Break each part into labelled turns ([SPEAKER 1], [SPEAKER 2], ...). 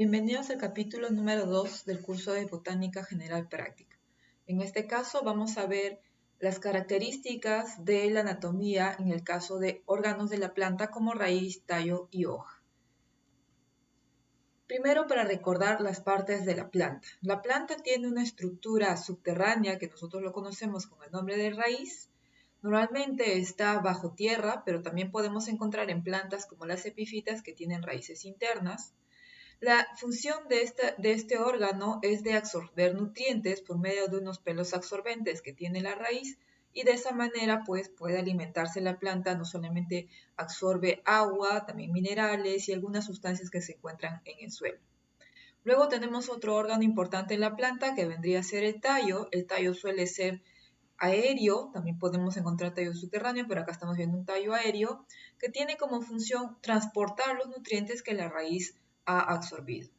[SPEAKER 1] Bienvenidos al capítulo número 2 del curso de Botánica General Práctica. En este caso vamos a ver las características de la anatomía en el caso de órganos de la planta como raíz, tallo y hoja. Primero, para recordar las partes de la planta. La planta tiene una estructura subterránea que nosotros lo conocemos con el nombre de raíz. Normalmente está bajo tierra, pero también podemos encontrar en plantas como las epifitas que tienen raíces internas. La función de este órgano es de absorber nutrientes por medio de unos pelos absorbentes que tiene la raíz y de esa manera pues puede alimentarse la planta, no solamente absorbe agua, también minerales y algunas sustancias que se encuentran en el suelo. Luego tenemos otro órgano importante en la planta que vendría a ser el tallo. El tallo suele ser aéreo, también podemos encontrar tallo subterráneo, pero acá estamos viendo un tallo aéreo que tiene como función transportar los nutrientes que la raíz ha absorbido.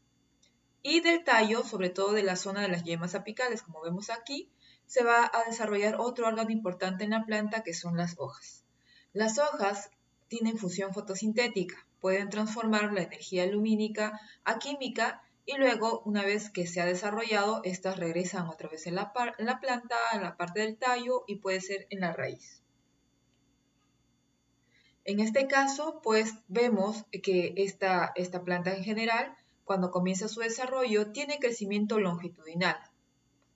[SPEAKER 1] Y del tallo, sobre todo de la zona de las yemas apicales, como vemos aquí, se va a desarrollar otro órgano importante en la planta que son las hojas. Las hojas tienen función fotosintética, pueden transformar la energía lumínica a química y luego, una vez que se ha desarrollado, estas regresan otra vez en la planta, en la parte del tallo y puede ser en la raíz. En este caso, pues vemos que esta planta en general, cuando comienza su desarrollo, tiene crecimiento longitudinal.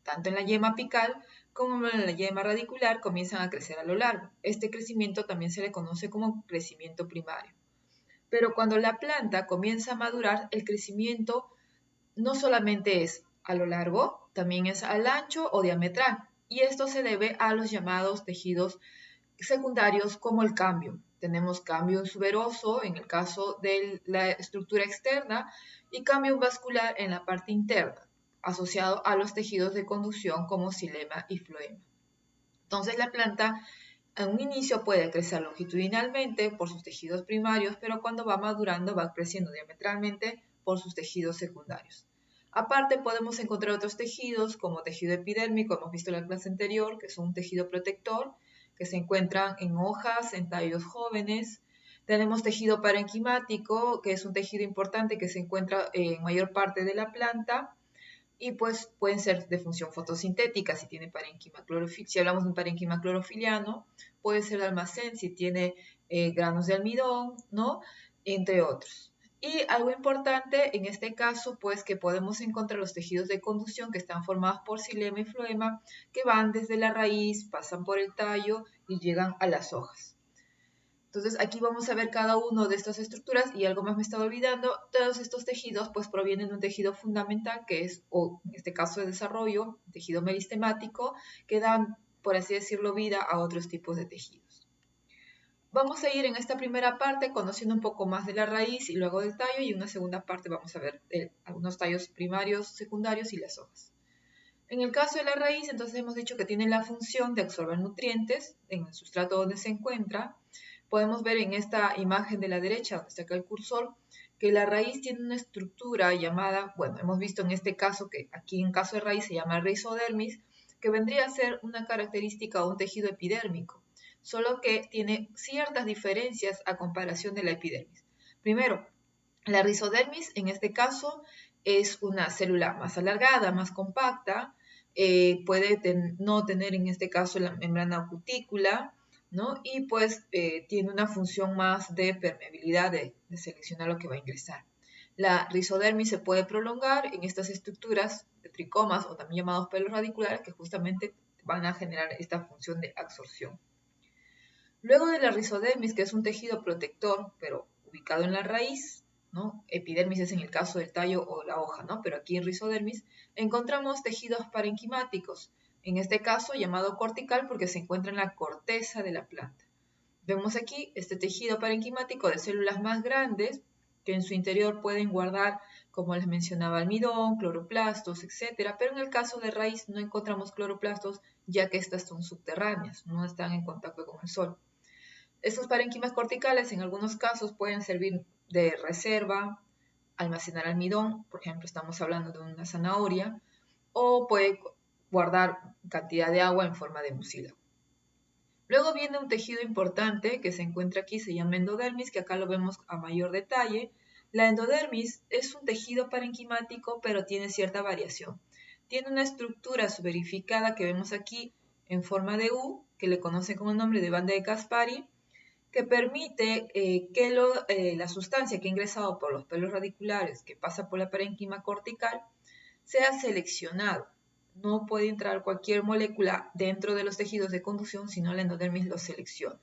[SPEAKER 1] Tanto en la yema apical como en la yema radicular comienzan a crecer a lo largo. Este crecimiento también se le conoce como crecimiento primario. Pero cuando la planta comienza a madurar, el crecimiento no solamente es a lo largo, también es al ancho o diametral. Y esto se debe a los llamados tejidos secundarios como el cambio. Tenemos cambio suberoso en el caso de la estructura externa y cambio vascular en la parte interna, asociado a los tejidos de conducción como xilema y floema. Entonces la planta en un inicio puede crecer longitudinalmente por sus tejidos primarios, pero cuando va madurando va creciendo diametralmente por sus tejidos secundarios. Aparte podemos encontrar otros tejidos como tejido epidérmico, hemos visto en la clase anterior, que son un tejido protector, que se encuentran en hojas, en tallos jóvenes. Tenemos tejido parenquimático, que es un tejido importante que se encuentra en mayor parte de la planta y pues pueden ser de función fotosintética si tiene parénquima clorofiliana. Si hablamos de un parénquima clorofiliano, puede ser de almacén si tiene granos de almidón, ¿no? Entre otros. Y algo importante en este caso, pues que podemos encontrar los tejidos de conducción que están formados por xilema y floema, que van desde la raíz, pasan por el tallo y llegan a las hojas. Entonces aquí vamos a ver cada uno de estas estructuras y algo más me estaba olvidando. Todos estos tejidos pues provienen de un tejido fundamental que es, o en este caso de desarrollo, tejido meristemático, que dan, por así decirlo, vida a otros tipos de tejidos. Vamos a ir en esta primera parte conociendo un poco más de la raíz y luego del tallo, y en una segunda parte vamos a ver algunos tallos primarios, secundarios y las hojas. En el caso de la raíz, entonces hemos dicho que tiene la función de absorber nutrientes en el sustrato donde se encuentra. Podemos ver en esta imagen de la derecha, donde está acá el cursor, que la raíz tiene una estructura llamada, bueno, hemos visto en este caso que aquí en caso de raíz se llama rizodermis, que vendría a ser una característica o un tejido epidérmico, solo que tiene ciertas diferencias a comparación de la epidermis. Primero, la rizodermis en este caso es una célula más alargada, más compacta, puede no tener en este caso la membrana o cutícula, ¿no? Y pues tiene una función más de permeabilidad, de seleccionar lo que va a ingresar. La rizodermis se puede prolongar en estas estructuras de tricomas o también llamados pelos radiculares que justamente van a generar esta función de absorción. Luego de la rizodermis, que es un tejido protector, pero ubicado en la raíz, ¿no? Epidermis es en el caso del tallo o la hoja, ¿no? Pero aquí en rizodermis encontramos tejidos parenquimáticos, en este caso llamado cortical porque se encuentra en la corteza de la planta. Vemos aquí este tejido parenquimático de células más grandes que en su interior pueden guardar, como les mencionaba, almidón, cloroplastos, etc. Pero en el caso de raíz no encontramos cloroplastos ya que estas son subterráneas, no están en contacto con el sol. Estos parénquimas corticales en algunos casos pueden servir de reserva, almacenar almidón, por ejemplo estamos hablando de una zanahoria, o puede guardar cantidad de agua en forma de mucílago. Luego viene un tejido importante que se encuentra aquí, se llama endodermis, que acá lo vemos a mayor detalle, La endodermis es un tejido parenquimático, pero tiene cierta variación. Tiene una estructura suberificada que vemos aquí en forma de U, que le conocen con el nombre de banda de Caspari, que permite que la sustancia que ha ingresado por los pelos radiculares, que pasa por la parénquima cortical, sea seleccionado. No puede entrar cualquier molécula dentro de los tejidos de conducción, sino la endodermis lo selecciona.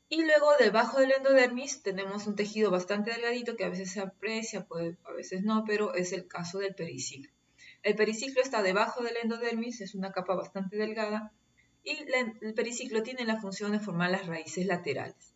[SPEAKER 1] Y luego debajo del endodermis tenemos un tejido bastante delgadito que a veces se aprecia, a veces no, pero es el caso del periciclo. El periciclo está debajo del endodermis, es una capa bastante delgada, y el periciclo tiene la función de formar las raíces laterales.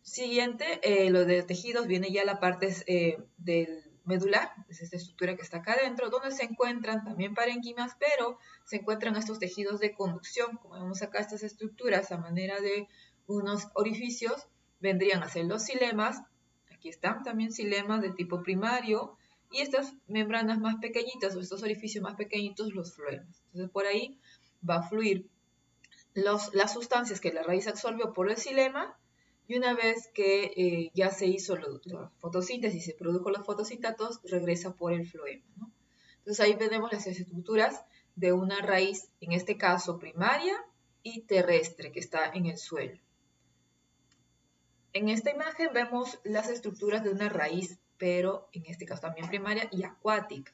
[SPEAKER 1] Siguiente, lo de tejidos, viene ya la parte del medular, es esta estructura que está acá adentro, donde se encuentran también parénquimas, pero se encuentran estos tejidos de conducción. Como vemos acá, estas estructuras a manera de unos orificios vendrían a ser los xilemas. Aquí están también xilemas de tipo primario, y estas membranas más pequeñitas o estos orificios más pequeñitos, los floemas. Entonces por ahí va a fluir las sustancias que la raíz absorbió por el xilema, y una vez que ya se hizo la fotosíntesis y se produjo los fotosintatos, regresa por el floema, ¿no? Entonces ahí tenemos las estructuras de una raíz, en este caso primaria y terrestre, que está en el suelo. En esta imagen vemos las estructuras de una raíz, pero en este caso también primaria y acuática.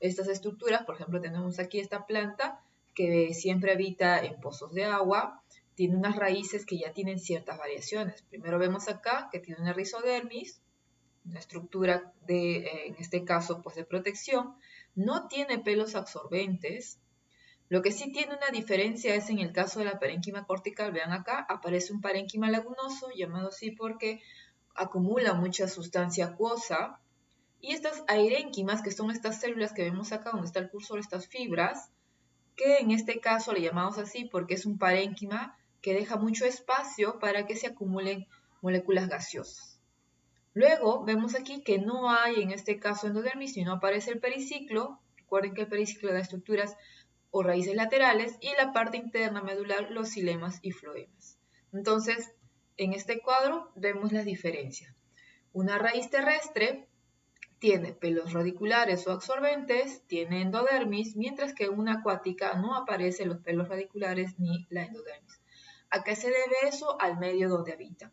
[SPEAKER 1] Estas estructuras, por ejemplo, tenemos aquí esta planta que siempre habita en pozos de agua, tiene unas raíces que ya tienen ciertas variaciones. Primero vemos acá que tiene una rizodermis, una estructura en este caso, pues de protección, no tiene pelos absorbentes. Lo que sí tiene una diferencia es en el caso de la parénquima cortical. Vean acá, aparece un parénquima lagunoso, llamado así porque acumula mucha sustancia acuosa. Y estas airénquimas, que son estas células que vemos acá donde está el cursor, estas fibras, que en este caso le llamamos así porque es un parénquima que deja mucho espacio para que se acumulen moléculas gaseosas. Luego vemos aquí que no hay en este caso endodermis, sino aparece el periciclo. Recuerden que el periciclo da estructuras o raíces laterales, y la parte interna medular, los xilemas y floemas. Entonces, en este cuadro vemos las diferencias. Una raíz terrestre tiene pelos radiculares o absorbentes, tiene endodermis, mientras que una acuática no aparecen los pelos radiculares ni la endodermis. ¿A qué se debe eso? Al medio donde habita.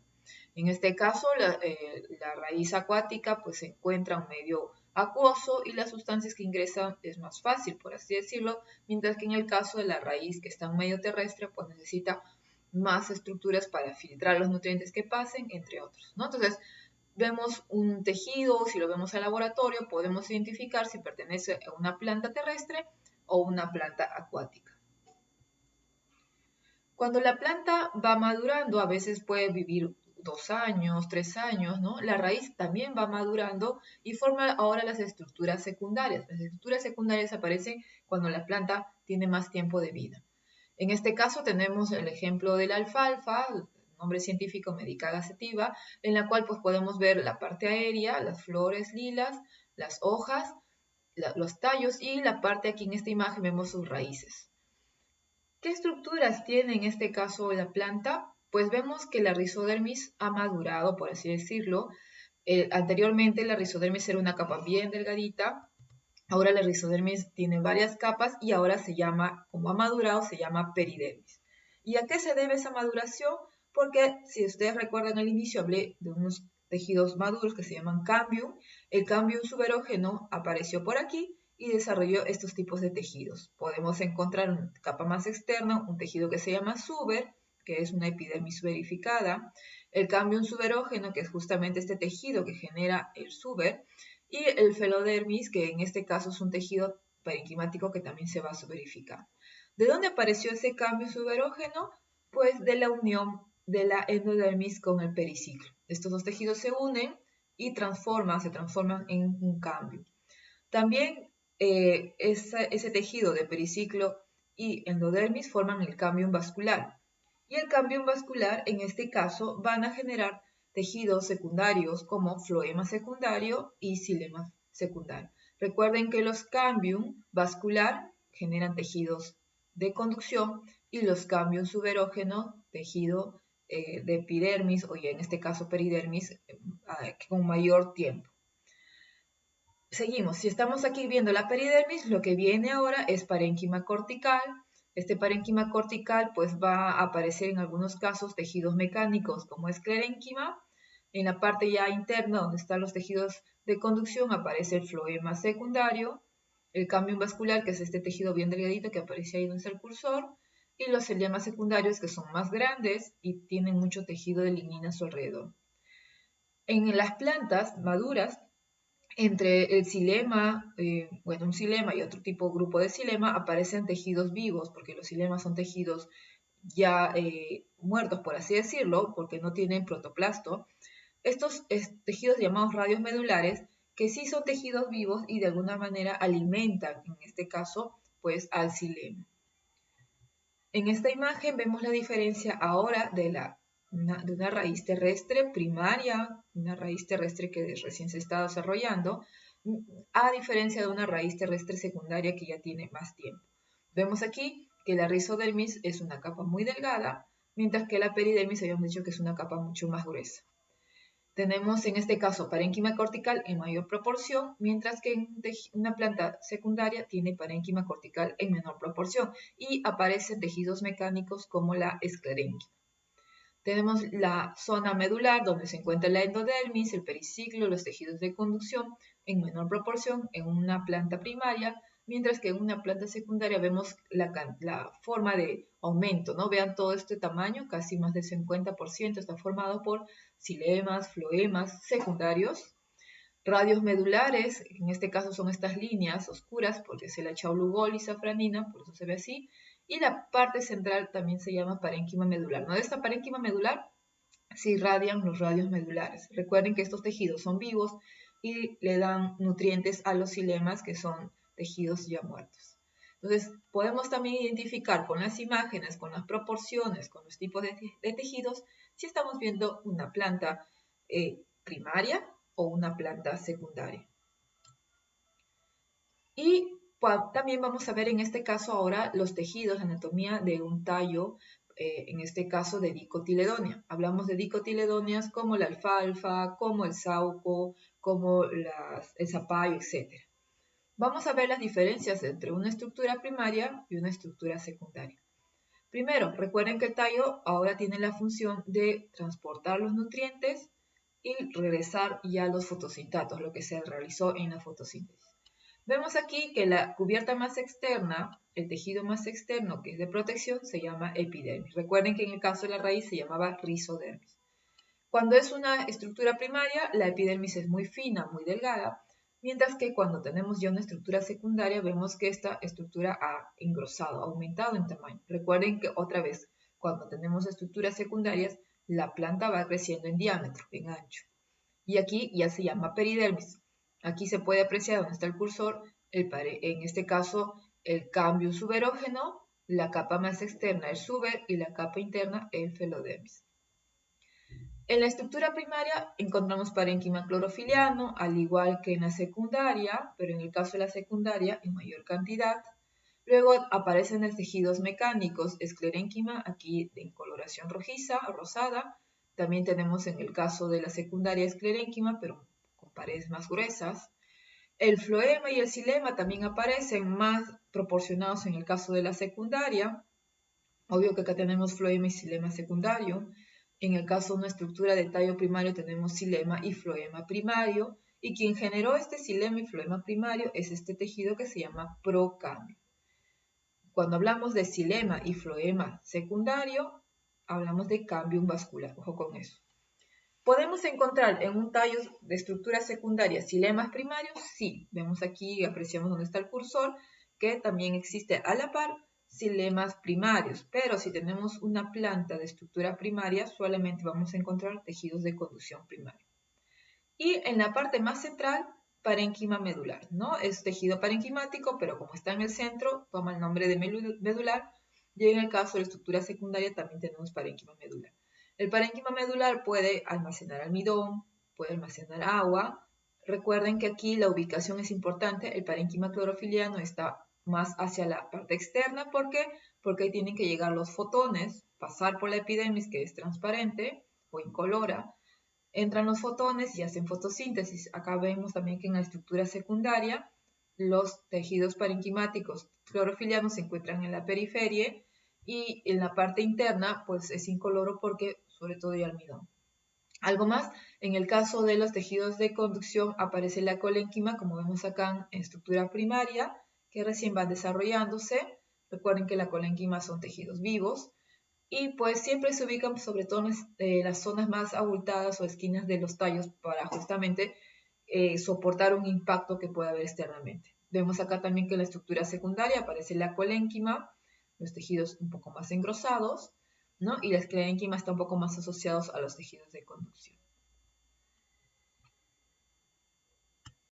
[SPEAKER 1] En este caso, la raíz acuática pues se encuentra en un medio acuoso y las sustancias que ingresan es más fácil, por así decirlo, mientras que en el caso de la raíz que está en medio terrestre pues necesita más estructuras para filtrar los nutrientes que pasen, entre otros, ¿no? Entonces, vemos un tejido, si lo vemos al laboratorio, podemos identificar si pertenece a una planta terrestre o una planta acuática. Cuando la planta va madurando, a veces puede vivir 2 años, 3 años, ¿no? La raíz también va madurando y forma ahora las estructuras secundarias. Las estructuras secundarias aparecen cuando la planta tiene más tiempo de vida. En este caso tenemos el ejemplo de la alfalfa, nombre científico Medicago sativa, en la cual pues podemos ver la parte aérea, las flores lilas, las hojas, los tallos, y la parte aquí en esta imagen vemos sus raíces. ¿Qué estructuras tiene en este caso la planta? Pues vemos que la rizodermis ha madurado, por así decirlo. Anteriormente la rizodermis era una capa bien delgadita. Ahora la rizodermis tiene varias capas y ahora se llama, como ha madurado, se llama peridermis. ¿Y a qué se debe esa maduración? Porque si ustedes recuerdan al inicio hablé de unos tejidos maduros que se llaman cambium. El cambium suberógeno apareció por aquí y desarrolló estos tipos de tejidos. Podemos encontrar una capa más externa, un tejido que se llama suber, que es una epidermis suberificada, el cambium suberógeno, que es justamente este tejido que genera el suber, y el felodermis, que en este caso es un tejido parenquimático que también se va a suberificar. ¿De dónde apareció ese cambio suberógeno? Pues de la unión de la endodermis con el periciclo. Estos dos tejidos se unen y se transforman en un cambio. También ese tejido de periciclo y endodermis forman el cambium vascular. Y el cambium vascular, en este caso, van a generar tejidos secundarios como floema secundario y xilema secundario. Recuerden que los cambium vascular generan tejidos de conducción y los cambium suberógeno, tejido de epidermis o ya en este caso peridermis con mayor tiempo. Seguimos, si estamos aquí viendo la peridermis, lo que viene ahora es parénquima cortical. Este parénquima cortical pues va a aparecer en algunos casos tejidos mecánicos como esclerénquima. En la parte ya interna donde están los tejidos de conducción aparece el floema secundario, el cambium vascular, que es este tejido bien delgadito que aparece ahí donde está el cursor, y los celemas secundarios que son más grandes y tienen mucho tejido de lignina a su alrededor. En las plantas maduras, entre el xilema, un xilema y otro grupo de xilema aparecen tejidos vivos, porque los xilemas son tejidos ya muertos, por así decirlo, porque no tienen protoplasto. Estos tejidos llamados radios medulares, que sí son tejidos vivos y de alguna manera alimentan, en este caso, pues al xilema. En esta imagen vemos la diferencia ahora de una raíz terrestre primaria, una raíz terrestre que recién se está desarrollando, a diferencia de una raíz terrestre secundaria que ya tiene más tiempo. Vemos aquí que la rizodermis es una capa muy delgada, mientras que la peridermis habíamos dicho que es una capa mucho más gruesa. Tenemos en este caso parénquima cortical en mayor proporción, mientras que una planta secundaria tiene parénquima cortical en menor proporción y aparecen tejidos mecánicos como la esclerénquima. Tenemos la zona medular donde se encuentra la endodermis, el periciclo, los tejidos de conducción en menor proporción en una planta primaria, mientras que en una planta secundaria vemos la forma de aumento, ¿no? Vean todo este tamaño, casi más del 50% está formado por xilemas, floemas secundarios, radios medulares, en este caso son estas líneas oscuras porque es la chaulugol safranina, por eso se ve así, y la parte central también se llama parénquima medular. ¿No? De esta parénquima medular se irradian los radios medulares. Recuerden que estos tejidos son vivos y le dan nutrientes a los xilemas, que son tejidos ya muertos. Entonces, podemos también identificar con las imágenes, con las proporciones, con los tipos de tejidos, si estamos viendo una planta primaria o una planta secundaria. Y también vamos a ver en este caso ahora los tejidos, la anatomía de un tallo, en este caso de dicotiledonia. Hablamos de dicotiledonias como la alfalfa, como el sauco, como el zapallo, etc. Vamos a ver las diferencias entre una estructura primaria y una estructura secundaria. Primero, recuerden que el tallo ahora tiene la función de transportar los nutrientes y regresar ya los fotosintatos, lo que se realizó en la fotosíntesis. Vemos aquí que la cubierta más externa, el tejido más externo que es de protección, se llama epidermis. Recuerden que en el caso de la raíz se llamaba rizodermis. Cuando es una estructura primaria, la epidermis es muy fina, muy delgada, mientras que cuando tenemos ya una estructura secundaria, vemos que esta estructura ha engrosado, ha aumentado en tamaño. Recuerden que otra vez, cuando tenemos estructuras secundarias, la planta va creciendo en diámetro, en ancho. Y aquí ya se llama peridermis. Aquí se puede apreciar donde está el cursor, en este caso, el cambio suberógeno, la capa más externa, el suber, y la capa interna, el felodermis. En la estructura primaria encontramos parénquima clorofiliano, al igual que en la secundaria, pero en el caso de la secundaria en mayor cantidad. Luego aparecen los tejidos mecánicos, esclerénquima, aquí en coloración rojiza o rosada. También tenemos en el caso de la secundaria esclerénquima, pero con paredes más gruesas. El floema y el xilema también aparecen más proporcionados en el caso de la secundaria. Obvio que acá tenemos floema y xilema secundario. En el caso de una estructura de tallo primario tenemos xilema y floema primario. Y quien generó este xilema y floema primario es este tejido que se llama procámbio. Cuando hablamos de xilema y floema secundario, hablamos de cambium vascular. Ojo con eso. ¿Podemos encontrar en un tallo de estructura secundaria xilemas primarios? Sí. Vemos aquí, apreciamos dónde está el cursor, que también existe a la par xilemas primarios. Pero si tenemos una planta de estructura primaria, solamente vamos a encontrar tejidos de conducción primaria. Y en la parte más central, parénquima medular, ¿no? Es tejido parenquimático, pero como está en el centro, toma el nombre de medular. Y en el caso de la estructura secundaria también tenemos parénquima medular. El parénquima medular puede almacenar almidón, puede almacenar agua. Recuerden que aquí la ubicación es importante. El parénquima clorofiliano está más hacia la parte externa porque porque ahí tienen que llegar los fotones, pasar por la epidermis, que es transparente o incolora, entran los fotones y hacen fotosíntesis. Acá vemos también que en la estructura secundaria los tejidos parenquimáticos clorofilianos se encuentran en la periferia y en la parte interna pues es incoloro porque sobre todo hay almidón. Algo más, en el caso de los tejidos de conducción aparece la colénquima, como vemos acá en estructura primaria, que recién van desarrollándose. Recuerden que la colénquima son tejidos vivos y pues siempre se ubican sobre todo en las zonas más abultadas o esquinas de los tallos para justamente soportar un impacto que pueda haber externamente. Vemos acá también que en la estructura secundaria aparece la colénquima, los tejidos un poco más engrosados, ¿no? Y la esclerénquima está un poco más asociados a los tejidos de conducción.